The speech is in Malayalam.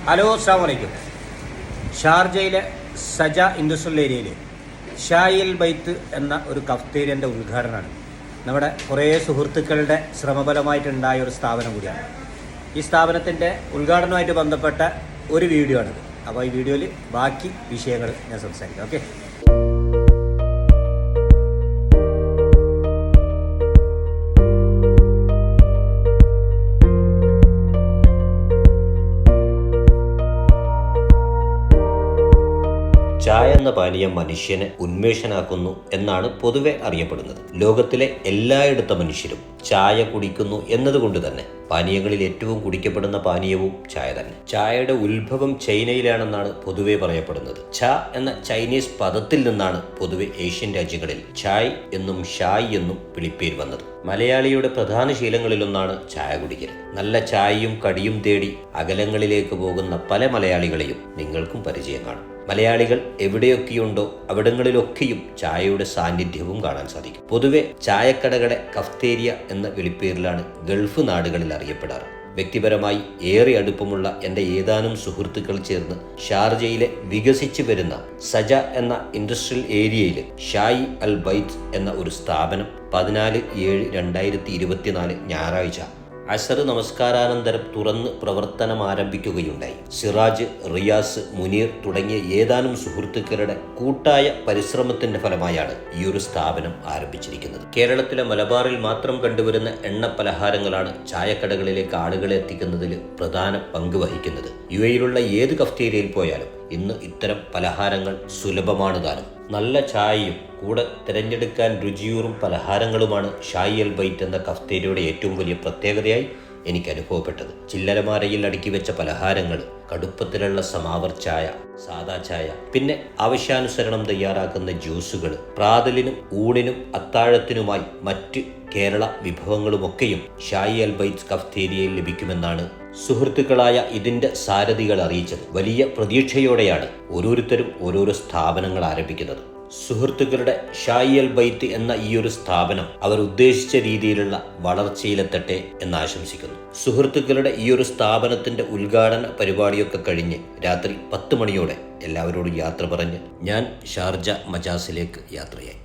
ഹലോ, അസ്സലാമു അലൈക്കും. ഷാർജയിലെ സജ ഇൻഡസ്ട്രിയൽ ഏരിയയിൽ ഷായിൽ ബൈത്ത് എന്ന ഒരു കഫ്തേരിയൻ്റെ ഉദ്ഘാടനമാണ്. നമ്മുടെ കുറേ സുഹൃത്തുക്കളുടെ ശ്രമഫലമായിട്ടുണ്ടായ ഒരു സ്ഥാപനം കൂടിയാണ്. ഈ സ്ഥാപനത്തിൻ്റെ ഉദ്ഘാടനവുമായിട്ട് ബന്ധപ്പെട്ട ഒരു വീഡിയോ ആണിത്. അപ്പോൾ ഈ വീഡിയോയിൽ ബാക്കി വിഷയങ്ങൾ ഞാൻ സംസാരിക്കാം. ഓക്കെ. ചായ എന്ന പാനീയം മനുഷ്യനെ ഉന്മേഷനാക്കുന്നു എന്നാണ് പൊതുവെ അറിയപ്പെടുന്നത്. ലോകത്തിലെ എല്ലായിടത്ത മനുഷ്യരും ചായ കുടിക്കുന്നു എന്നതുകൊണ്ട് തന്നെ പാനീയങ്ങളിൽ ഏറ്റവും കുടിക്കപ്പെടുന്ന പാനീയവും ചായ തന്നെ. ചായയുടെ ഉത്ഭവം ചൈനയിലാണെന്നാണ് പൊതുവെ പറയപ്പെടുന്നത്. ച എന്ന ചൈനീസ് പദത്തിൽ നിന്നാണ് പൊതുവെ ഏഷ്യൻ രാജ്യങ്ങളിൽ ചായ് എന്നും ഷായ് എന്നും വിളിപ്പേര് വന്നത്. മലയാളിയുടെ പ്രധാന ശീലങ്ങളിലൊന്നാണ് ചായ കുടിക്കൽ. നല്ല ചായയും കടിയും തേടി അകലങ്ങളിലേക്ക് പോകുന്ന പല മലയാളികളെയും നിങ്ങൾക്കും പരിചയം കാണും. മലയാളികൾ എവിടെയൊക്കെയുണ്ടോ അവിടങ്ങളിലൊക്കെയും ചായയുടെ സാന്നിധ്യവും കാണാൻ സാധിക്കും. പൊതുവെ ചായക്കടകളെ കഫ്തേരിയ എന്ന വിളിപ്പേരിലാണ് ഗൾഫ് നാടുകളിൽ അറിയപ്പെടാറ്. വ്യക്തിപരമായി ഏറെ അടുപ്പമുള്ള എൻ്റെ ഏതാനും സുഹൃത്തുക്കൾ ചേർന്ന് ഷാർജയിലെ വികസിച്ചു വരുന്ന സജ എന്ന ഇൻഡസ്ട്രിയൽ ഏരിയയിൽ ഷായി അൽ ബൈത്ത് എന്ന ഒരു സ്ഥാപനം 14/7/2024 ഞായറാഴ്ച അസർ നമസ്കാരാനന്തരം തുറന്ന് പ്രവർത്തനം ആരംഭിക്കുകയുണ്ടായി. സിറാജ്, റിയാസ്, മുനീർ തുടങ്ങിയ ഏതാനും സുഹൃത്തുക്കളുടെ കൂട്ടായ പരിശ്രമത്തിന്റെ ഫലമായാണ് ഈ ഒരു സ്ഥാപനം ആരംഭിച്ചിരിക്കുന്നത്. കേരളത്തിലെ മലബാറിൽ മാത്രം കണ്ടുവരുന്ന എണ്ണ പലഹാരങ്ങളാണ് ചായക്കടകളിലേക്ക് ആളുകളെ എത്തിക്കുന്നതിൽ പ്രധാന പങ്ക് വഹിക്കുന്നത്. UAE-യിലുള്ള ഏത് കഫ്തേരിയയിൽ പോയാലും ഇന്ന് ഇത്തരം പലഹാരങ്ങൾ സുലഭമാണ് താനും. നല്ല ചായയും കൂടെ തിരഞ്ഞെടുക്കാൻ രുചിയൂറും പലഹാരങ്ങളുമാണ് ഷായി അൽ ബൈത്ത് എന്ന കഫ്തേരിയയുടെ ഏറ്റവും വലിയ പ്രത്യേകതയായി എനിക്ക് അനുഭവപ്പെട്ടത്. ചില്ലരമാരയിൽ അടുക്കി വെച്ച പലഹാരങ്ങൾ, കടുപ്പത്തിലുള്ള സമാവർ ചായ, സാദാ ചായ, പിന്നെ ആവശ്യാനുസരണം തയ്യാറാക്കുന്ന ജ്യൂസുകൾ, പ്രാതലിനും ഊണിനും അത്താഴത്തിനുമായി മറ്റ് കേരള വിഭവങ്ങളുമൊക്കെയും ഷായി അൽ ബൈത്ത് കഫ്തേരിയയിൽ ലഭിക്കുമെന്നാണ് സുഹൃത്തുക്കളായ ഇതിന്റെ സാരഥികൾ അറിയിച്ചത്. വലിയ പ്രതീക്ഷയോടെയാണ് ഓരോരുത്തരും ഓരോരോ സ്ഥാപനങ്ങൾ ആരംഭിക്കുന്നത്. സുഹൃത്തുക്കളുടെ ഷായി അൽ ബൈത്ത് എന്ന ഈ ഒരു സ്ഥാപനം അവർ ഉദ്ദേശിച്ച രീതിയിലുള്ള വളർച്ചയിലെത്തട്ടെ എന്ന് ആശംസിക്കുന്നു. സുഹൃത്തുക്കളുടെ ഈ ഒരു സ്ഥാപനത്തിന്റെ ഉദ്ഘാടന പരിപാടിയൊക്കെ കഴിഞ്ഞ് രാത്രി 10 മണിയോടെ എല്ലാവരോടും യാത്ര പറഞ്ഞ് ഞാൻ ഷാർജ മജാസിലേക്ക് യാത്രയായി.